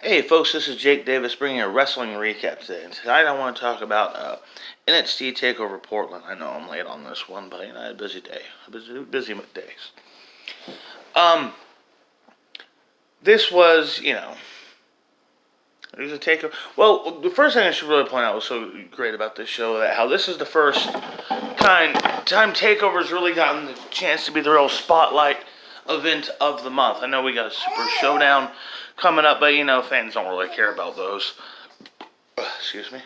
Hey folks, this is Jake Davis bringing a wrestling recap today. And tonight I want to talk about NXT Takeover Portland. I know I'm late on this one, but I had a busy day. Busy days. This was, it was a takeover. Well, the first thing I should really point out was so great about this show, that how this is the first time Takeover's really gotten the chance to be the real spotlight event of the month. I know we got a Super Showdown coming up, but fans don't really care about those. Excuse me.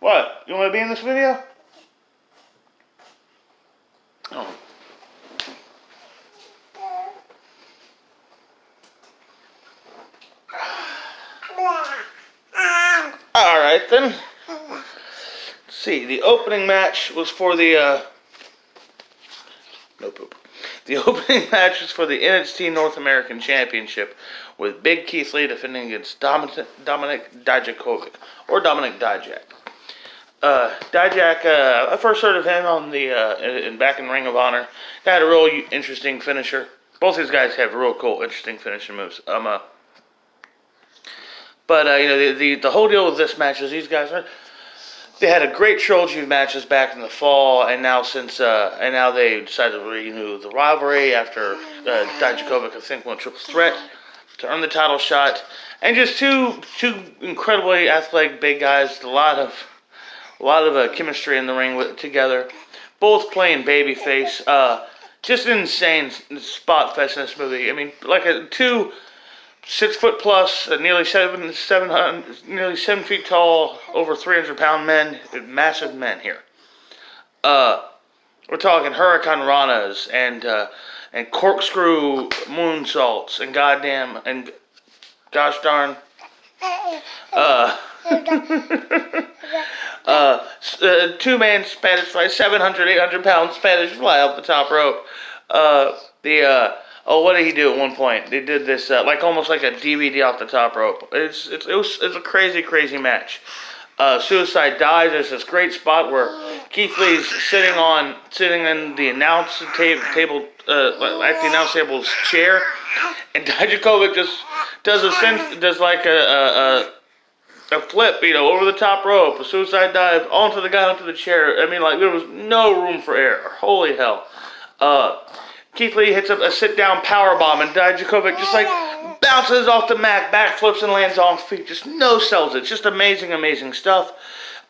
What? You want to be in this video? Oh. Alright then. Let's see, the opening match was for the, no poop. The opening match was for the NXT North American Championship, with Big Keith Lee defending against Dominic Dijakovic, or Dominic Dijak. Dijak, I first heard of him on back in Ring of Honor. He had a real interesting finisher. Both these guys have real cool, interesting finishing moves. The whole deal with this match is these guys they had a great trilogy of matches back in the fall, and now they decided to renew the rivalry after Dijakovic, I think, won a triple threat to earn the title shot, and just two incredibly athletic big guys, a lot of chemistry in the ring together, both playing babyface. Just an insane spot fest in this movie. I mean, like two 6 foot plus, nearly 7 feet tall, over 300-pound men, massive men here. We're talking Hurricane Ranas and corkscrew moonsaults and gosh darn, 2-man Spanish fly, 700, 800-pound Spanish fly off the top rope. What did he do at one point? They did this almost like a DVD off the top rope. It's a crazy match. Suicide dives. There's this great spot where Keith Lee's sitting in the announce table, at the announce table's chair, and Dijakovic just does a flip, over the top rope, a suicide dive onto the guy onto the chair. I mean, there was no room for error. Holy hell. Keith Lee hits a sit-down powerbomb, and Dijakovic just bounces off the mat, backflips, and lands on feet. Just no-sells it. Just amazing stuff.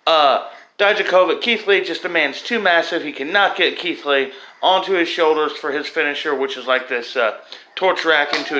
Keith Lee, just the man's too massive. He cannot get Keith Lee onto his shoulders for his finisher, which is like this torch rack into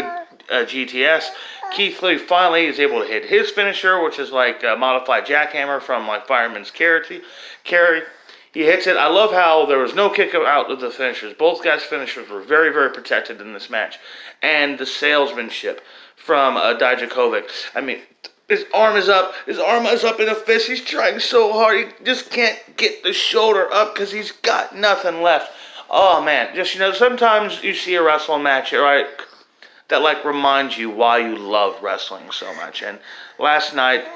a GTS. Keith Lee finally is able to hit his finisher, which is like a modified jackhammer from Fireman's Carry. He hits it. I love how there was no kick out of the finishers. Both guys' finishers were very protected in this match. And the salesmanship from Dijakovic. I mean, his arm is up. His arm is up in a fist. He's trying so hard. He just can't get the shoulder up because he's got nothing left. Oh, man. Just, sometimes you see a wrestling match, right, that, reminds you why you love wrestling so much. And last night,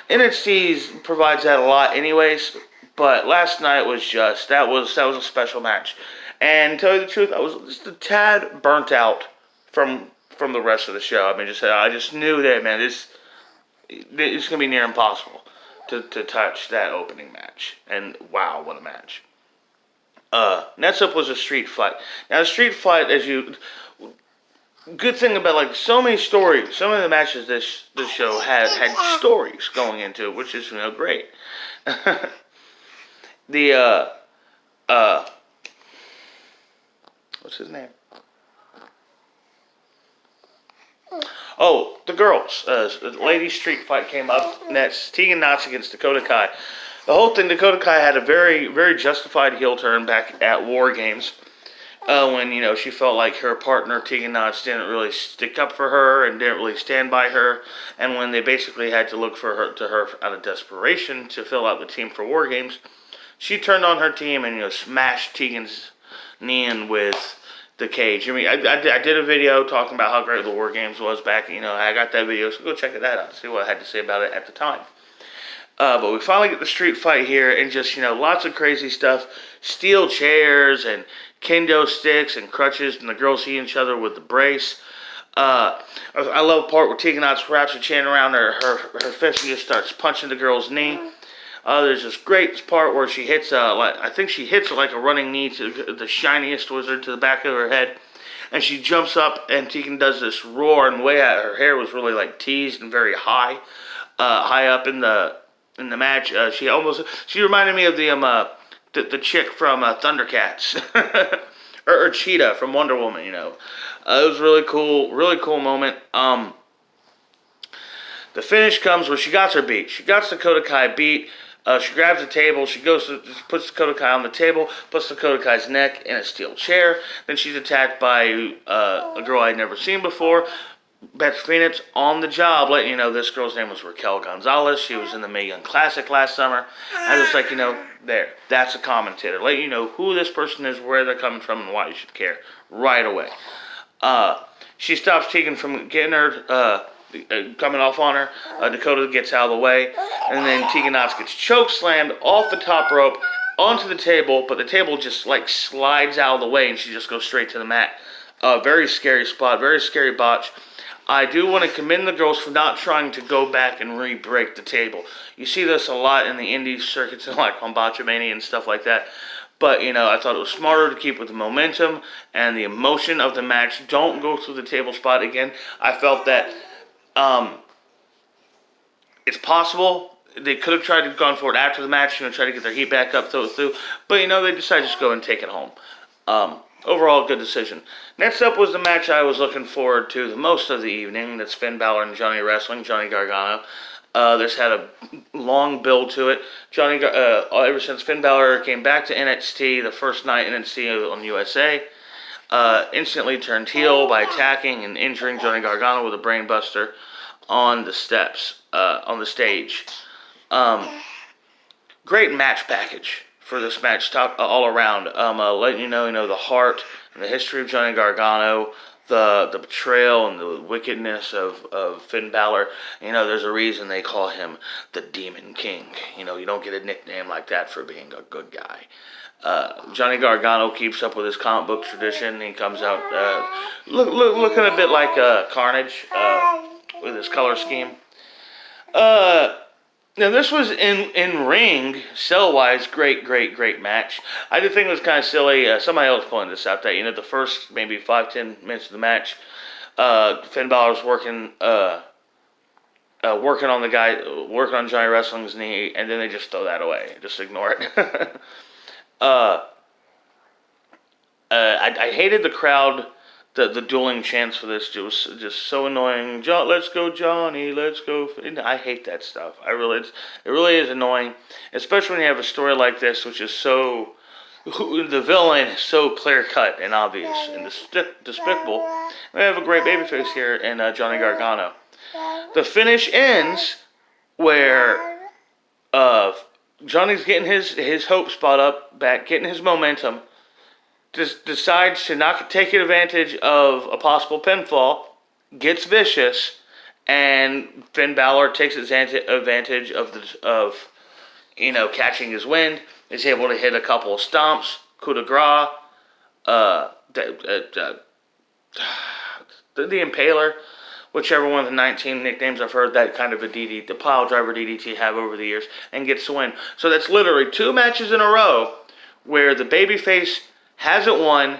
NXT provides that a lot anyways. But last night was that was a special match, and to tell you the truth, I was just a tad burnt out from the rest of the show. I mean, I just knew that, man, it's gonna be near impossible to touch that opening match. And wow, what a match! Next up was a street fight. Now, the street fight, good thing about so many stories, some of the matches this show had stories going into it, which is great. What's his name? Oh, the girls. The ladies' street fight came up. And that's Tegan Nox against Dakota Kai. The whole thing, Dakota Kai had a very justified heel turn back at War Games. When, she felt like her partner, Tegan Nox, didn't really stick up for her and didn't really stand by her. And when they basically had to look to her out of desperation to fill out the team for War Games, she turned on her team and, smashed Tegan's knee in with the cage. I mean, I did a video talking about how great the War Games was back. I got that video, so go check that out. See what I had to say about it at the time. But we finally get the street fight here, and just, lots of crazy stuff. Steel chairs and kendo sticks and crutches, and the girls hit each other with the brace. I love the part where Tegan Knox wraps her chain around her fist and just starts punching the girl's knee. There's this great part where she hits, I think she hits like a running knee to the shiniest wizard to the back of her head. And she jumps up, and Tegan does this roar, and way out, her hair was really like teased and very high up in the match. She reminded me of the chick from Thundercats, or Cheetah from Wonder Woman. It was really cool moment. The finish comes where she got her beat. She got Dakota Kai beat. She grabs the table. She puts Dakota Kai on the table, puts Dakota Kai's neck in a steel chair. Then she's attacked by a girl I'd never seen before, Beth Phoenix, on the job, letting you know this girl's name was Raquel Gonzalez. She was in the Mae Young Classic last summer. I was like, that's a commentator. Let you know who this person is, where they're coming from, and why you should care right away. She stops Tegan from getting her, coming off on her. Dakota gets out of the way, and then Tegan Knox gets choke slammed off the top rope onto the table, but the table just like slides out of the way, and she just goes straight to the mat. Very scary spot, very scary botch. I do want to commend the girls for not trying to go back and re-break the table. You see this a lot in the indie circuits, like on Botchamania and stuff like that. But, I thought it was smarter to keep with the momentum and the emotion of the match. Don't go through the table spot again. I felt that it's possible. They could have tried to gone for it after the match, try to get their heat back up, throw it through. But, they decided to just go and take it home. Overall, good decision. Next up was the match I was looking forward to the most of the evening. That's Finn Balor and Johnny Wrestling, Johnny Gargano. This had a long build to it. Ever since Finn Balor came back to NXT, the first night NXT on USA, instantly turned heel by attacking and injuring Johnny Gargano with a brainbuster on the steps, on the stage. Great match package for this match, all around. Letting you know, the heart and the history of Johnny Gargano, the betrayal and the wickedness of Finn Balor. There's a reason they call him the Demon King. You don't get a nickname like that for being a good guy. Johnny Gargano keeps up with his comic book tradition. He comes out looking a bit like Carnage with his color scheme. Now, this was in ring, cell-wise, great match. I did think it was kind of silly. Somebody else pointed this out, that, the first maybe 5-10 minutes of the match, Finn Balor's working on Johnny Wrestling's knee, and then they just throw that away. Just ignore it. I hated the crowd. The dueling chants for this, it was just so annoying. Let's go, Johnny. Let's go. I hate that stuff. It really is annoying, especially when you have a story like this, which is so, the villain is so clear cut and obvious and despicable. We have a great babyface here in Johnny Gargano. The finish ends where Johnny's getting his hope spot up back, getting his momentum. Decides to not take advantage of a possible pinfall, gets vicious, and Finn Balor takes advantage of catching his wind. Is able to hit a couple of stomps, coup de grace, the Impaler, whichever one of the 19 nicknames I've heard that kind of a DDT, the pile driver DDT have over the years, and gets the win. So that's literally 2 matches in a row where the babyface hasn't won,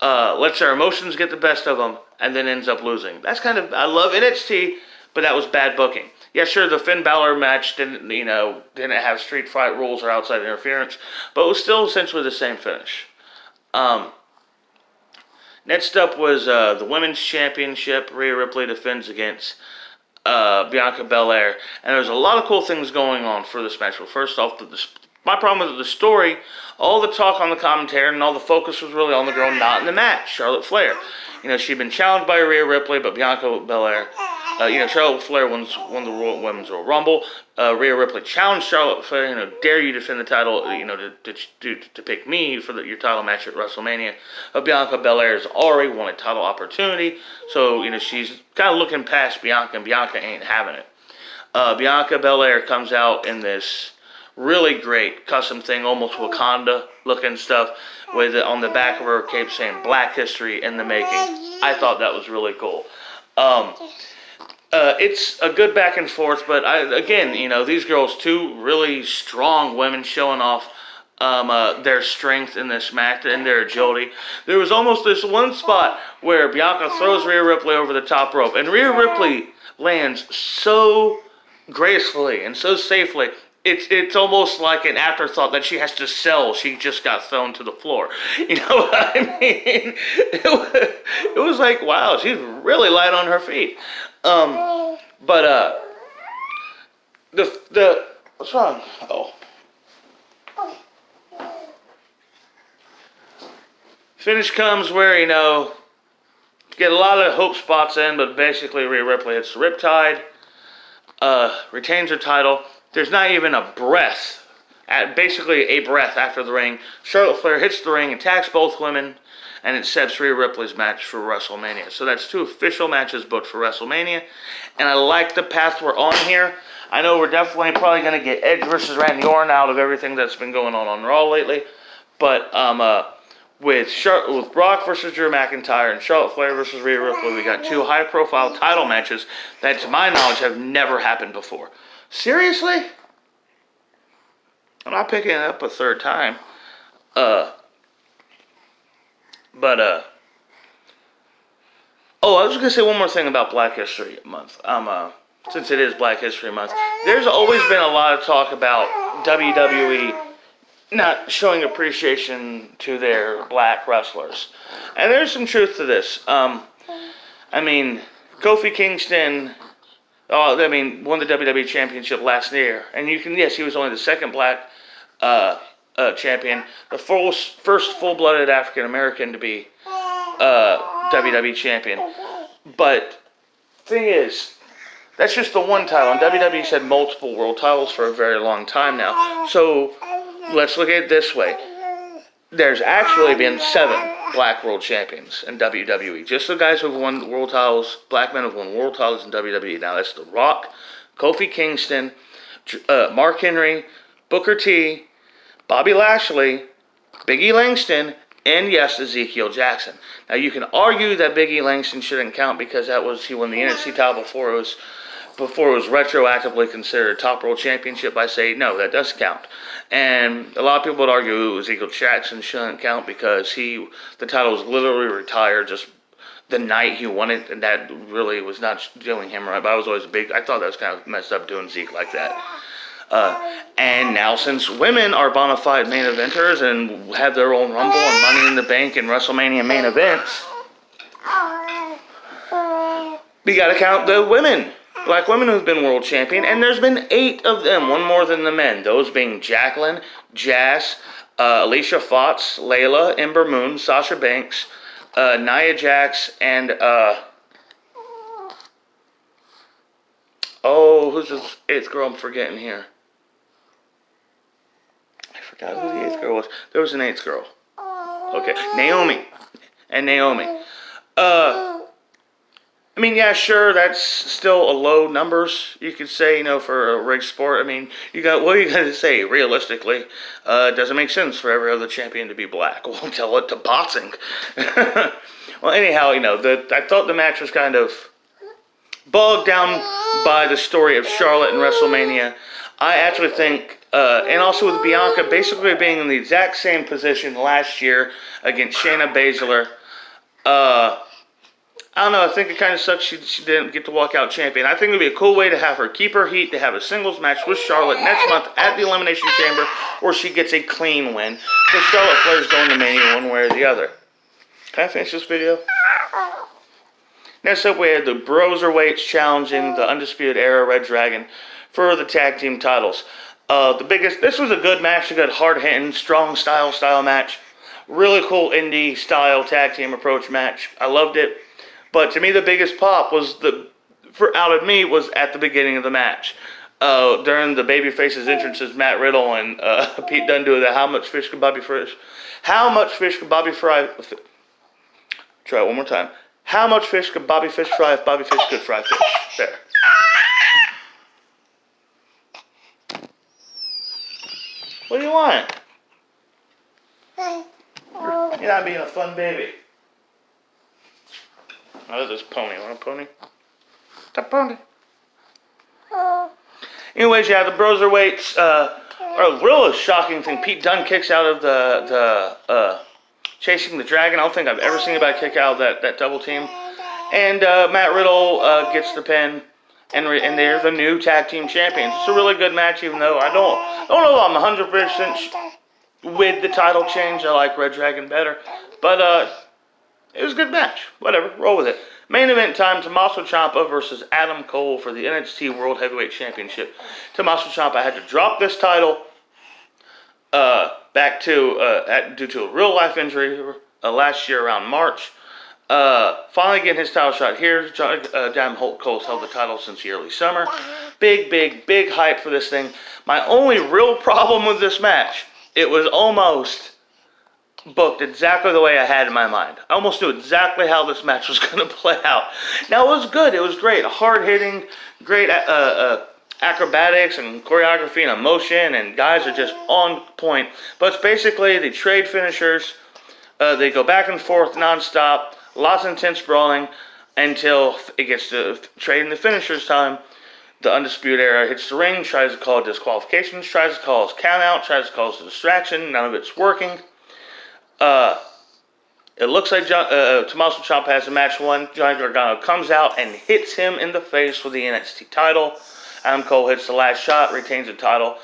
lets their emotions get the best of them, and then ends up losing. That's I love NXT, but that was bad booking. Yeah, sure, the Finn Balor match didn't have street fight rules or outside interference, but it was still essentially the same finish. Next up was the Women's Championship. Rhea Ripley defends against Bianca Belair, and there's a lot of cool things going on for this match. Well, first off, my problem with the story, all the talk on the commentary and all the focus was really on the girl not in the match, Charlotte Flair. She'd been challenged by Rhea Ripley, but Bianca Belair, Charlotte Flair won the Women's Royal Rumble. Rhea Ripley challenged Charlotte Flair, dare you defend the title, to pick me for your title match at WrestleMania. But Bianca Belair has already won a title opportunity, so, she's kind of looking past Bianca, and Bianca ain't having it. Bianca Belair comes out in this really great custom thing, almost Wakanda looking stuff, with on the back of her cape saying Black History in the Making. I thought that was really cool. It's a good back and forth, but again, these girls, two really strong women showing off their strength in this match and their agility. There was almost this one spot where Bianca throws Rhea Ripley over the top rope, and Rhea Ripley lands so gracefully and so safely. It's almost like an afterthought that she has to sell. She just got thrown to the floor. You know what I mean? It was like, wow, she's really light on her feet. But the what's wrong? Oh. Finish comes where, get a lot of hope spots in, but basically Rhea Ripley hits the Riptide, retains her title. There's not even a breath, basically a breath after the ring. Charlotte Flair hits the ring, attacks both women, and it sets Rhea Ripley's match for WrestleMania. So that's 2 official matches booked for WrestleMania, and I like the path we're on here. I know we're definitely probably going to get Edge versus Randy Orton out of everything that's been going on Raw lately, but with Brock versus Drew McIntyre and Charlotte Flair versus Rhea Ripley, we got 2 high-profile title matches that, to my knowledge, have never happened before. Seriously? I'm not picking it up a third time. Oh, I was going to say one more thing about Black History Month. Since it is Black History Month, there's always been a lot of talk about WWE not showing appreciation to their black wrestlers. And there's some truth to this. Kofi Kingston, won the WWE Championship last year. And he was only the second black champion, the first full-blooded African-American to be WWE champion. But thing is, that's just the one title. And WWE's had multiple world titles for a very long time now. So let's look at it this way. There's actually been 7 black world champions in WWE. Just the guys who have won world titles, black men who have won world titles in WWE. Now that's The Rock, Kofi Kingston, Mark Henry, Booker T, Bobby Lashley, Big E Langston, and yes, Ezekiel Jackson. Now you can argue that Big E Langston shouldn't count because he won the NXT title before it was retroactively considered a top world championship. I say no, that does count. And a lot of people would argue Ezekiel Jackson shouldn't count because the title was literally retired just the night he won it, and that really was not doing him right. But I thought that was kind of messed up doing Zeke like that. And now since women are bona fide main eventers and have their own Rumble and Money in the Bank and WrestleMania main events, we gotta count the women. Black women who've been world champion, and there's been 8 of them, one more than the men. Those being Jacqueline, Jazz, Alicia Fox, Layla, Ember Moon, Sasha Banks, Nia Jax, and who's this 8th girl I'm forgetting here? I forgot who the 8th girl was. There was an 8th girl. Okay, Naomi. Yeah, sure, that's still a low numbers, you could say, for a rigged sport. What are you going to say? Realistically, it doesn't make sense for every other champion to be black. We'll tell it to boxing. Well, anyhow, I thought the match was kind of bogged down by the story of Charlotte and WrestleMania. I actually think, and also with Bianca basically being in the exact same position last year against Shayna Baszler, I don't know, I think it kind of sucks she didn't get to walk out champion. I think it would be a cool way to have her keep her heat, to have a singles match with Charlotte next month at the Elimination Chamber, where she gets a clean win. Because Charlotte Flair's going to Mania one way or the other. Can I finish this video? Next up, we had the Broserweights challenging the Undisputed Era Red Dragon for the tag team titles. This was a good match, a good hard-hitting, strong style match. Really cool indie style tag team approach match. I loved it. But to me, the biggest pop was was at the beginning of the match. During the babyface's entrances, Matt Riddle and Pete Dunne do the How much fish could Bobby fry? Try it one more time. How much fish could Bobby Fish fry if Bobby Fish could fry fish? There. What do you want? You're not being a fun baby. I love this pony. Want a pony? The pony. Anyways, yeah, the Broserweights are a real shocking thing. Pete Dunne kicks out of the Chasing the Dragon. I don't think I've ever seen anybody kick out of that double team. And Matt Riddle gets the pin, and they're the new tag team champions. It's a really good match, even though I don't know if I'm 100% with the title change. I like Red Dragon better, but it was a good match. Whatever, roll with it. Main event time: Tommaso Ciampa versus Adam Cole for the NXT World Heavyweight Championship. Tommaso Ciampa had to drop this title back to due to a real life injury last year around March. Finally getting his title shot here. Adam Cole's held the title since the early summer. Big hype for this thing. My only real problem with this match, it was almost booked exactly the way I had in my mind. I almost knew exactly how this match was going to play out. Now, it was good. It was great. Hard-hitting, great acrobatics and choreography and emotion, and guys are just on point. But it's basically they trade finishers. They go back and forth nonstop. Lots of intense brawling until it gets to trading the finishers time. The Undisputed Era hits the ring, tries to call disqualifications, tries to call us count out, tries to call us a distraction. None of it's working. It looks like Tommaso Ciampa has the match won. Johnny Gargano comes out and hits him in the face with the NXT title. Adam Cole hits the last shot, retains the title.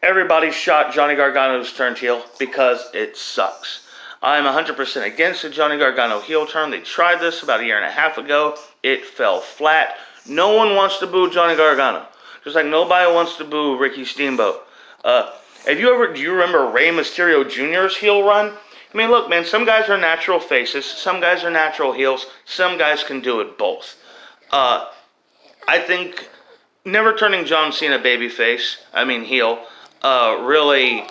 Everybody shot Johnny Gargano's turned heel because it sucks. I'm 100% against the Johnny Gargano heel turn. They tried this about a year and a half ago. It fell flat. No one wants to boo Johnny Gargano. Just like nobody wants to boo Ricky Steamboat. Do you remember Rey Mysterio Jr.'s heel run? I mean, look, man, some guys are natural faces. Some guys are natural heels. Some guys can do it both. I think never turning John Cena heel, really...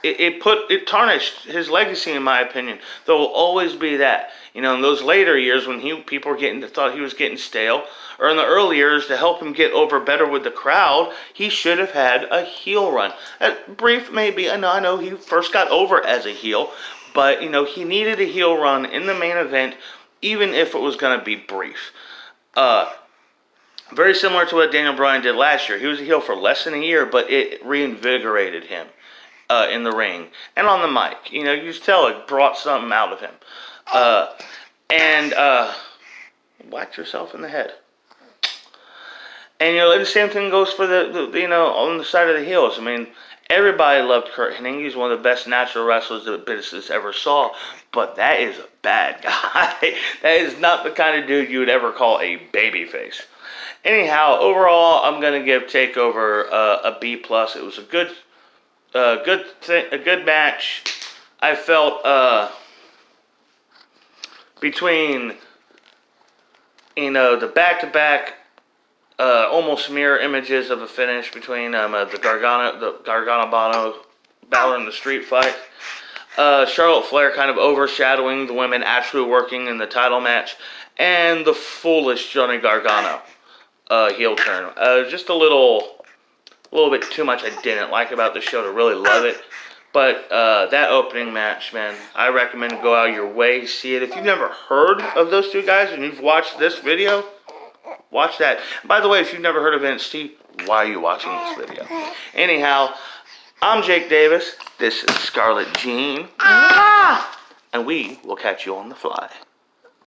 It tarnished his legacy, in my opinion. There will always be that. You know, in those later years when people were thought he was getting stale, or in the early years to help him get over better with the crowd, he should have had a heel run. Brief, maybe. I know he first got over as a heel, but he needed a heel run in the main event, even if it was going to be brief. Very similar to what Daniel Bryan did last year. He was a heel for less than a year, but it reinvigorated him. In the ring and on the mic, you just tell it brought something out of him. Whack yourself in the head. And the same thing goes for the on the side of the heels. I mean, everybody loved Kurt Hennig. He's one of the best natural wrestlers that business ever saw. But that is a bad guy. That is not the kind of dude you would ever call a babyface. Anyhow, overall, I'm gonna give Takeover a B+. It was a good match. I felt between the back-to-back almost mirror images of a finish between the Gargano Balor in the street fight. Charlotte Flair kind of overshadowing the women actually working in the title match, and the foolish Johnny Gargano heel turn. Just a little bit too much I didn't like about the show to really love it. But that opening match, man, I recommend go out of your way, see it. If you've never heard of those two guys and you've watched this video, watch that. By the way, if you've never heard of NXT, why are you watching this video? Anyhow, I'm Jake Davis. This is Scarlett Jean. And we will catch you on the fly.